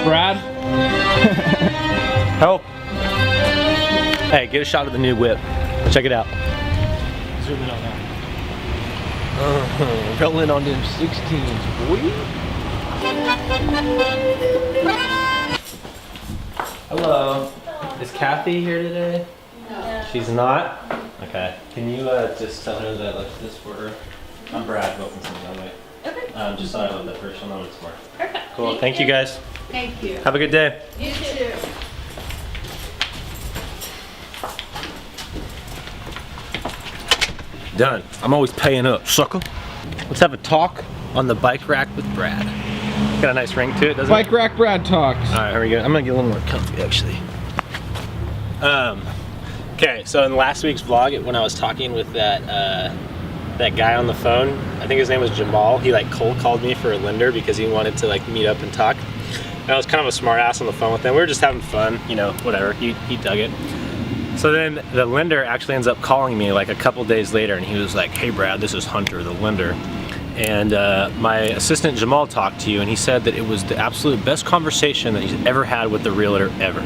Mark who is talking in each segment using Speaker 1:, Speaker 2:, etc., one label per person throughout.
Speaker 1: Brad.
Speaker 2: Help. Hey, get a shot of the new whip. Check it out.
Speaker 1: Zoom in on that.
Speaker 2: Rolling on them 16s, boy. Hello. Is Kathy here today?
Speaker 3: No.
Speaker 2: She's not? Okay. Can you just tell her that I left this for her? I'm Brad Wilkinson, by the way.
Speaker 3: Okay.
Speaker 2: Just thought I left that first. She'll know it's for.
Speaker 3: Perfect.
Speaker 2: Cool. Thank you guys.
Speaker 3: Thank you.
Speaker 2: Have a good day.
Speaker 3: You too.
Speaker 2: Done. I'm always paying up, sucker. Let's have a talk on the bike rack with Brad. Got a nice ring to it, doesn't it?
Speaker 1: Bike Rack Brad talks.
Speaker 2: All right, here we go. I'm gonna get a little more comfy, actually. Okay, so in last week's vlog, when I was talking with that guy on the phone, I think his name was Jamal. He like cold called me for a lender because he wanted to like meet up and talk. And I was kind of a smart ass on the phone with him. We were just having fun, you know, whatever. He dug it. So then the lender actually ends up calling me like a couple days later, and he was like, "Hey Brad, this is Hunter, the lender. And my assistant Jamal talked to you, and he said that it was the absolute best conversation that he's ever had with the realtor ever."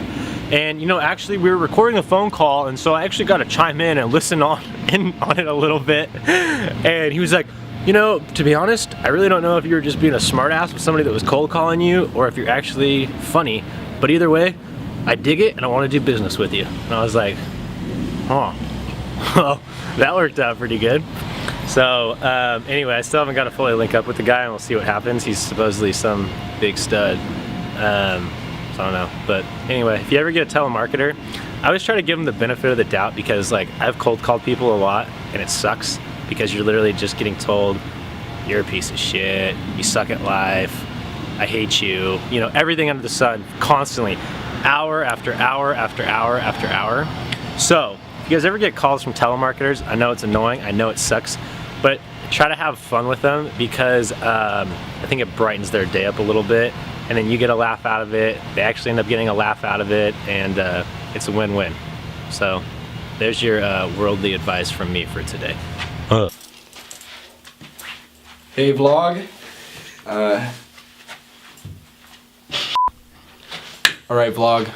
Speaker 2: And you know, actually we were recording a phone call, and so I actually got to chime in and listen on it a little bit. And he was like, "You know, to be honest, I really don't know if you were just being a smartass with somebody that was cold calling you, or if you're actually funny. But either way, I dig it, and I want to do business with you." And I was like, "Huh, well, that worked out pretty good." So anyway, I still haven't got to fully link up with the guy, and we'll see what happens. He's supposedly some big stud. So I don't know. But anyway, if you ever get a telemarketer, I always try to give them the benefit of the doubt, because like I've cold called people a lot, and it sucks because you're literally just getting told, "You're a piece of shit, you suck at life, I hate you," you know, everything under the sun, constantly, hour after hour after hour after hour. So if you guys ever get calls from telemarketers, I know it's annoying, I know it sucks, but try to have fun with them, because I think it brightens their day up a little bit, and then you get a laugh out of it, they actually end up getting a laugh out of it, and it's a win-win. So there's your worldly advice from me for today.
Speaker 1: Hey vlog. Alright vlog,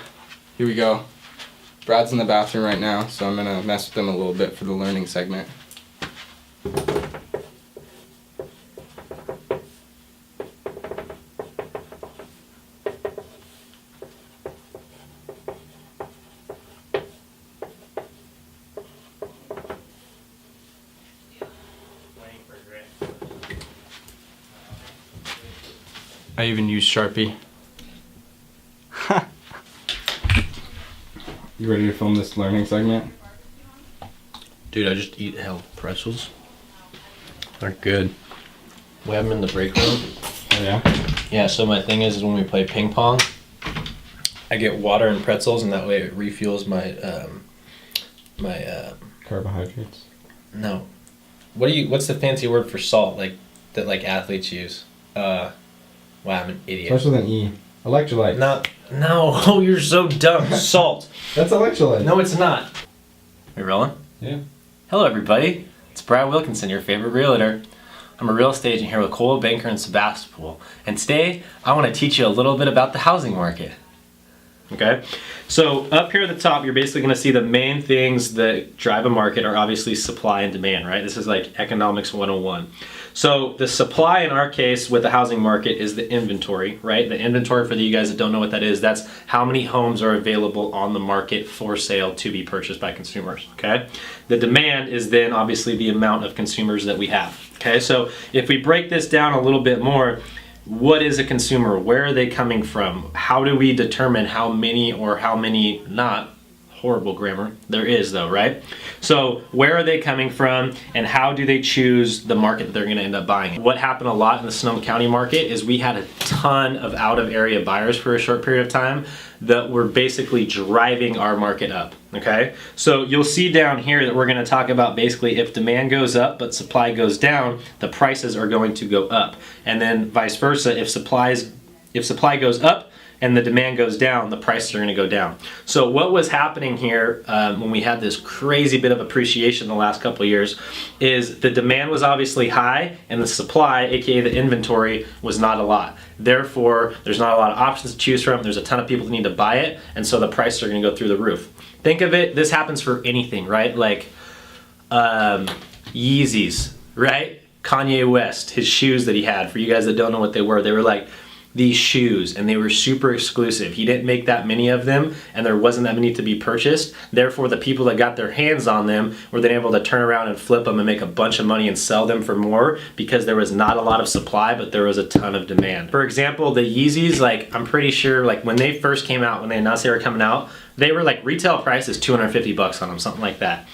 Speaker 1: here we go. Brad's in the bathroom right now, so I'm gonna mess with him a little bit for the learning segment. I even use Sharpie. You ready to film this learning segment?
Speaker 2: Dude, I just eat hell pretzels. They're good. We have them in the break room.
Speaker 1: Oh yeah?
Speaker 2: Yeah, so my thing is when we play ping pong, I get water and pretzels, and that way it refuels my
Speaker 1: Carbohydrates.
Speaker 2: no. What's the fancy word for salt, like that like athletes use? Wow, I'm an idiot.
Speaker 1: Starts with an E. Electrolyte.
Speaker 2: No, oh, you're so dumb. Salt.
Speaker 1: That's electrolyte.
Speaker 2: No, it's not. We rolling?
Speaker 1: Yeah.
Speaker 2: Hello, everybody. It's Brad Wilkinson, your favorite realtor. I'm a real estate agent here with Coldwell Banker in Sebastopol, and today I want to teach you a little bit about the housing market. Okay, so up here at the top, you're basically going to see the main things that drive a market are obviously supply and demand, right? This is like economics 101. So the supply in our case with the housing market is the inventory, right? The inventory, for you guys that don't know what that is, that's how many homes are available on the market for sale to be purchased by consumers, okay? The demand is then obviously the amount of consumers that we have, okay? So if we break this down a little bit more, what is a consumer? Where are they coming from? How do we determine how many or how many not? Horrible grammar. There is though, right? So where are they coming from, and how do they choose the market that they're going to end up buying? What happened a lot in the Sonoma County market is we had a ton of out of area buyers for a short period of time that were basically driving our market up, okay? So you'll see down here that we're going to talk about basically if demand goes up but supply goes down, the prices are going to go up. And then vice versa, if supply goes up, and the demand goes down, the prices are going to go down. So what was happening here when we had this crazy bit of appreciation the last couple of years is the demand was obviously high and the supply, aka the inventory, was not a lot. Therefore, there's not a lot of options to choose from. There's a ton of people that need to buy it, and so the prices are going to go through the roof. Think of it, this happens for anything, right? Like Yeezys, right? Kanye West, his shoes that he had, for you guys that don't know what they were like these shoes, and they were super exclusive. He didn't make that many of them, and there wasn't that many to be purchased. Therefore, the people that got their hands on them were then able to turn around and flip them and make a bunch of money and sell them for more because there was not a lot of supply, but there was a ton of demand. For example, the Yeezys, like I'm pretty sure like when they first came out, when they announced they were coming out, they were like retail price is $250 on them, something like that.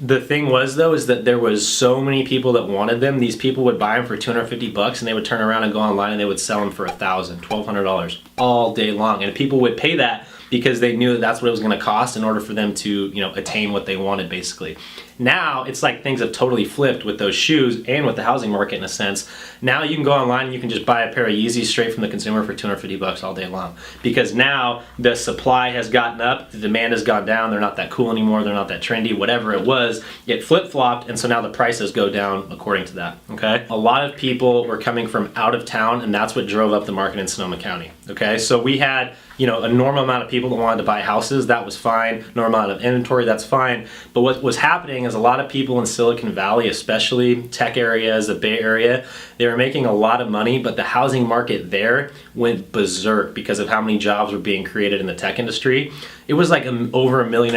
Speaker 2: The thing was though is that there was so many people that wanted them. These people would buy them for $250 and they would turn around and go online and they would sell them for $1,000, $1,200 all day long. And people would pay that because they knew that that's what it was going to cost in order for them to, you know, attain what they wanted basically. Now it's like things have totally flipped with those shoes and with the housing market in a sense. Now you can go online and you can just buy a pair of Yeezys straight from the consumer for $250 all day long because now the supply has gotten up, the demand has gone down, they're not that cool anymore, they're not that trendy, whatever it was, it flip-flopped, and so now the prices go down according to that, okay? A lot of people were coming from out of town and that's what drove up the market in Sonoma County, okay? So we had, you know, a normal amount of people that wanted to buy houses, that was fine, normal amount of inventory, that's fine, but what was happening is a lot of people in Silicon Valley, especially tech areas, the Bay Area, they were making a lot of money, but the housing market there went berserk because of how many jobs were being created in the tech industry. It was like over $1.5 million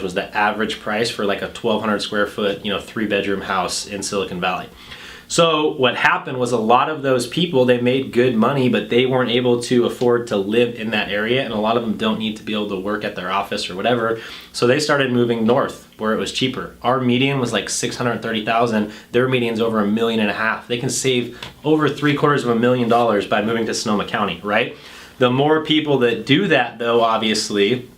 Speaker 2: was the average price for like a 1,200 square foot, you know, 3-bedroom house in Silicon Valley. So what happened was a lot of those people, they made good money, but they weren't able to afford to live in that area, and a lot of them don't need to be able to work at their office or whatever. So they started moving north where it was cheaper. Our median was like $630,000. Their median's over $1.5 million. They can save over $750,000 by moving to Sonoma County, right? The more people that do that though, obviously,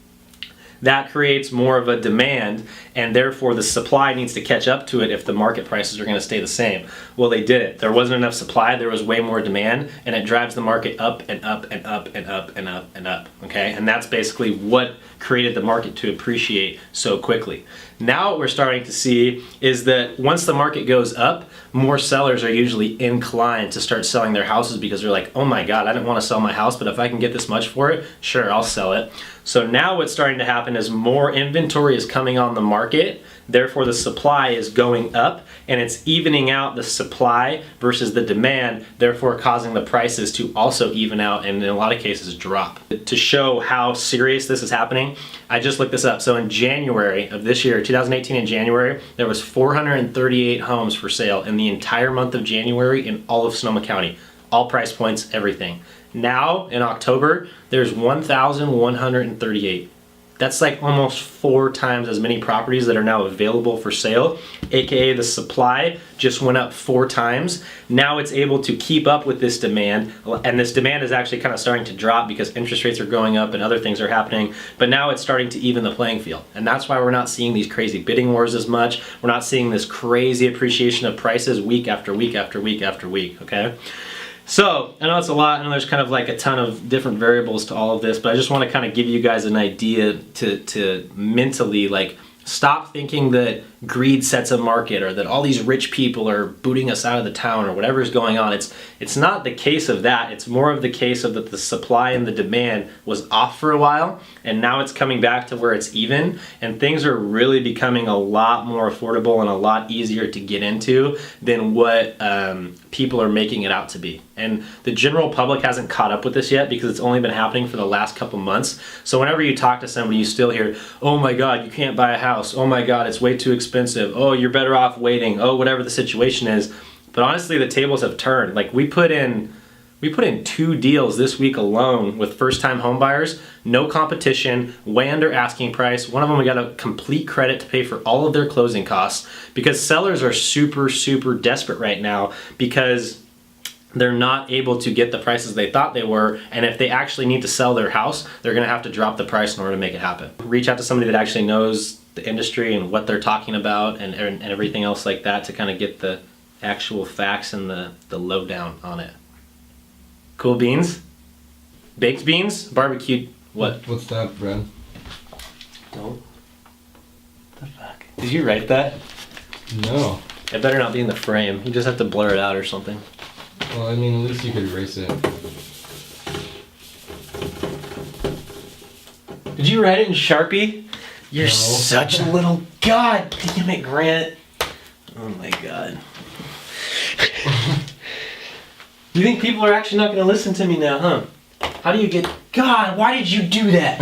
Speaker 2: that creates more of a demand, and therefore the supply needs to catch up to it if the market prices are going to stay the same. Well, they didn't. There wasn't enough supply, there was way more demand, and it drives the market up and up and up and up and up and up, okay? And that's basically what created the market to appreciate so quickly. Now what we're starting to see is that once the market goes up, more sellers are usually inclined to start selling their houses because they're like, oh my God, I didn't want to sell my house, but if I can get this much for it, sure, I'll sell it. So now what's starting to happen is more inventory is coming on the market, therefore the supply is going up, and it's evening out the supply versus the demand, therefore causing the prices to also even out and in a lot of cases drop. To show how serious this is happening, I just looked this up. So in January of this year, 2018 in January, there was 438 homes for sale in the entire month of January in all of Sonoma County. All price points, everything. Now in October, there's 1,138. That's like almost 4 times as many properties that are now available for sale, aka the supply just went up 4 times. Now it's able to keep up with this demand, and this demand is actually kind of starting to drop because interest rates are going up and other things are happening, but now it's starting to even the playing field. And that's why we're not seeing these crazy bidding wars as much. We're not seeing this crazy appreciation of prices week after week after week after week, okay? So, I know it's a lot, and there's kind of like a ton of different variables to all of this, but I just want to kind of give you guys an idea to mentally like stop thinking that greed sets a market or that all these rich people are booting us out of the town or whatever is going on. It's not the case of that. It's more of the case of that the supply and the demand was off for a while, and now it's coming back to where it's even, and things are really becoming a lot more affordable and a lot easier to get into than what people are making it out to be. And the general public hasn't caught up with this yet because it's only been happening for the last couple months. So whenever you talk to somebody, you still hear, oh my God, you can't buy a house. Oh my God, it's way too expensive. Oh, you're better off waiting. Oh, whatever the situation is. But honestly, the tables have turned. Like we put in 2 deals this week alone with first-time home buyers, no competition, way under asking price. One of them we got a complete credit to pay for all of their closing costs because sellers are super, super desperate right now because they're not able to get the prices they thought they were, and if they actually need to sell their house, they're gonna have to drop the price in order to make it happen. Reach out to somebody that actually knows the industry and what they're talking about and everything else like that to kind of get the actual facts and the lowdown on it. Cool beans? Baked beans, barbecued. What?
Speaker 1: What's that, Brad?
Speaker 2: Don't. The fuck? Did you write that?
Speaker 1: No.
Speaker 2: It better not be in the frame. You just have to blur it out or something.
Speaker 1: Well, I mean, at least you could erase it.
Speaker 2: Did you write it in Sharpie? You're
Speaker 1: No.
Speaker 2: such a little god. Damn it, Grant. Oh my god. You think people are actually not going to listen to me now, huh? How do you get... God, why did you do that?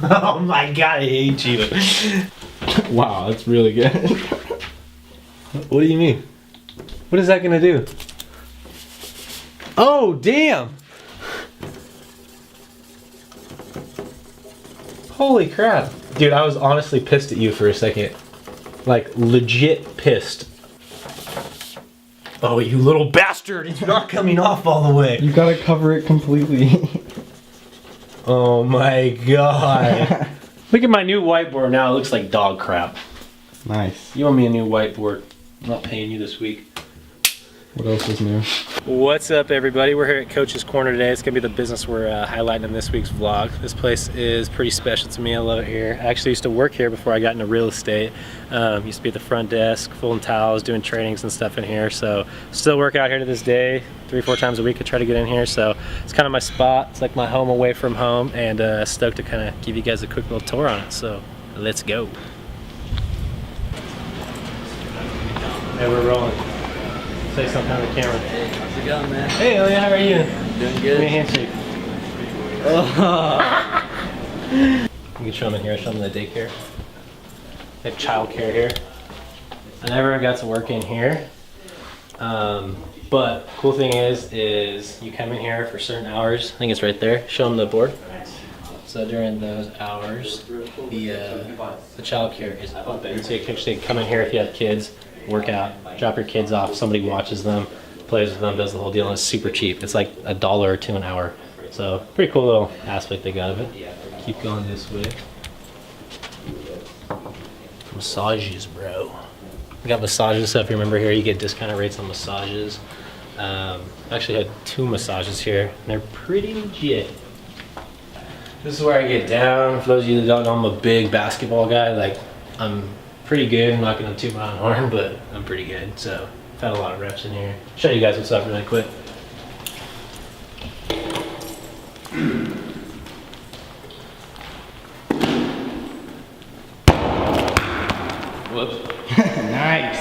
Speaker 2: Oh my god, I hate you.
Speaker 1: Wow, that's really good.
Speaker 2: What do you mean? What is that going to do? Oh, damn! Holy crap. Dude, I was honestly pissed at you for a second. Like, legit pissed. Oh, you little bastard! It's not coming off all the way.
Speaker 1: You gotta cover it completely.
Speaker 2: Oh my god. Look at my new whiteboard now. It looks like dog crap.
Speaker 1: Nice.
Speaker 2: You owe me a new whiteboard. I'm not paying you this week.
Speaker 1: What else is new?
Speaker 2: What's up, everybody? We're here at Coach's Corner today. It's gonna be the business we're highlighting in this week's vlog. This place is pretty special to me. I love it here. I actually used to work here before I got into real estate. Used to be at the front desk, folding towels, doing trainings and stuff in here. So still work out here to this day. 3-4 times a week I try to get in here. So it's kind of my spot. It's like my home away from home, and stoked to kind of give you guys a quick little tour on it. So let's go. Hey, we're rolling. Say something on the camera.
Speaker 3: Hey, how's it going, man?
Speaker 2: Hey, Elliot, how are you?
Speaker 3: Doing
Speaker 2: Give me a
Speaker 3: good.
Speaker 2: handshake.
Speaker 3: Oh.
Speaker 2: You can show them in here, show them the daycare. They have childcare here. I never got to work in here. But cool thing is you come in here for certain hours. I think it's right there. Show them the board. So during those hours, the childcare is open. So you can actually come in here if you have kids, work out, drop your kids off, somebody watches them, plays with them, does the whole deal, and it's super cheap. It's like $1 or $2 an hour. So pretty cool little aspect they got of it. Keep going this way. Massages, bro. We got massages, so if you remember here, you get discounted rates on massages. Actually had 2 massages here, and they're pretty legit. This is where I get down. For those of you that don't know, I'm a big basketball guy. Like, I'm pretty good. I'm not gonna toot my own horn, but I'm pretty good. So I've had a lot of reps in here. Show you guys what's up really quick. Whoops.
Speaker 1: Nice.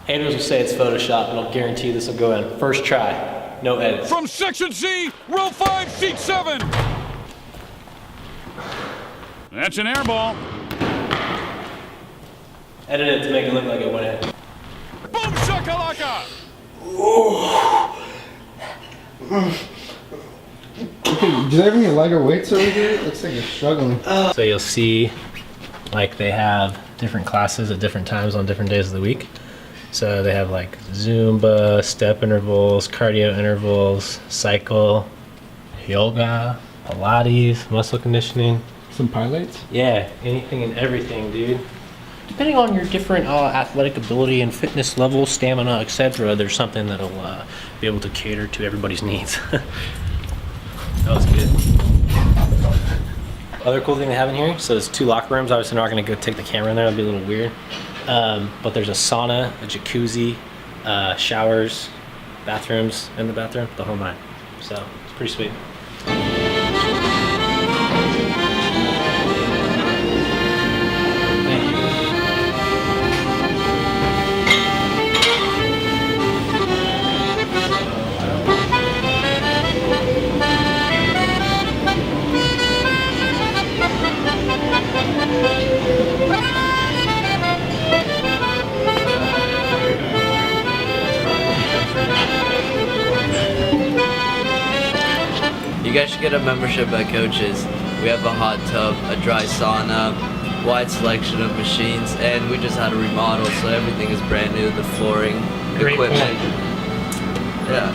Speaker 2: Haters will say it's Photoshop, but I'll guarantee you this will go in. First try, no edits.
Speaker 4: From Section C, Row 5, Seat 7. That's an air ball.
Speaker 2: Edit it to make it look like it went in.
Speaker 4: Boom shakalaka.
Speaker 1: Do they have any lighter weights over here? It looks like you're struggling.
Speaker 2: So you'll see, like, they have different classes at different times on different days of the week. So they have like Zumba, step intervals, cardio intervals, cycle, yoga, Pilates, muscle conditioning.
Speaker 1: Some pilates?
Speaker 2: Yeah, anything and everything, dude. Depending on your different athletic ability and fitness level, stamina, etc., there's something that'll be able to cater to everybody's needs. That was good. Other cool thing they have in here, so there's 2 locker rooms. Obviously, I'm not going to go take the camera in there. That'd be a little weird. But there's a sauna, a jacuzzi, showers, bathrooms in the bathroom, the whole 9. So it's pretty sweet. Thank you.
Speaker 3: You guys should get a membership at Coach's. We have a hot tub, a dry sauna, wide selection of machines, and we just had a remodel, so everything is brand new. The flooring,
Speaker 2: Great
Speaker 3: equipment.
Speaker 2: point.
Speaker 3: Yeah.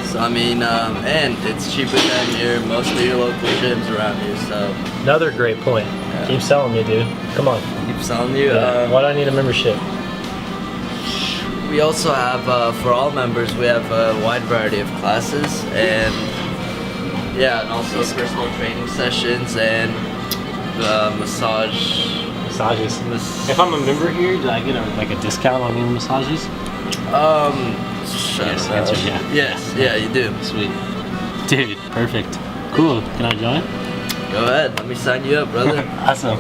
Speaker 3: So I mean, and it's cheaper than most of your local gyms around here. So
Speaker 2: Another great point. Keep selling me, dude. Come on.
Speaker 3: keep telling you.
Speaker 2: Why do I need a membership?
Speaker 3: We we also have, for all members, we have a wide variety of classes, and yeah, and also personal training sessions and
Speaker 2: Massages. If I'm a member here, do I get a discount on your massages?
Speaker 3: Yes,
Speaker 2: answer is yeah.
Speaker 3: Yes, yeah, you do.
Speaker 2: Sweet. Dude, perfect. Cool. Can I join?
Speaker 3: Go ahead, let me sign you up, brother.
Speaker 2: Awesome.